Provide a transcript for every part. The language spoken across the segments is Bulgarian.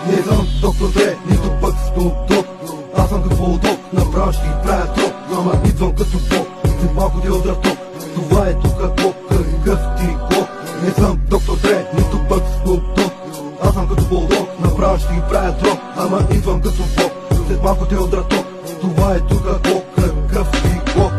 Не съм доктор Дре, нито пък Snoop Dogg. Аз съм като Булдог, направо ще ги правя троп. Ама идвам като Бог, след малко ти удра ток. Това е тука клоп, какъв ти клоп. Не съм доктор Дре, нито пък Snoop Dogg. Аз съм като Булдог, направо ще ги правя троп. Ама идвам като Бог, след малко ти удра ток. Това е тука клоп, какъв ти клоп.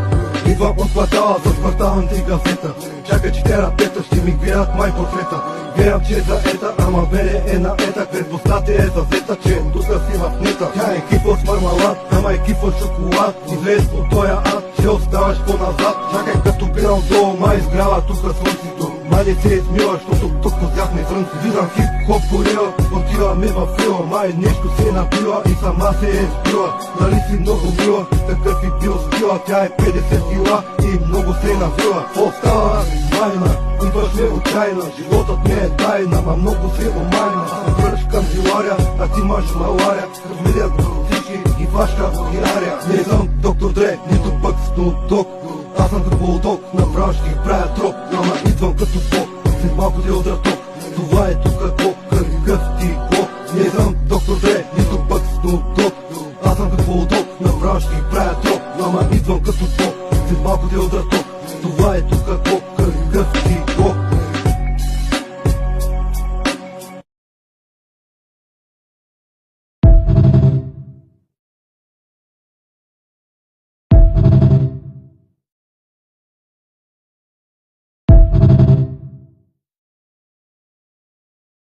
Идвам от квартала с кварталната ти газета. Чакай, че терапета ще ми гледат май портрета. Гледам, че е заета, ама мене е на ета. Крепостта ти е зазета, че тука си в нета. Тя е кипва с мармалад, ама е кипва с шоколад. Излез от тоя ад, ще оставаш по-назад. Чакай, като бирам долу, май изгрява тука слънцето. Май не се измила, защото тук позяхме слънце. Виждам хип-хоп горила, отиваме във фила. Май нещо се е набила и сама се е сбила. Нали си много мила, такъв и бил стила. Тя е 50 кила и много се е навила. Остава майна, идваш не отчайна. Животът не е тайна, ма много се омайна. Върш към жиларя, а ти имаш маларя. Размерят всички и вашка хирария. Не съм доктор Дре, нито пък Snoop Dogg. Аз съм като Булдог, направо ще ги правя троп. Ама идвам като Бог, след малко ти удра ток. Това е тука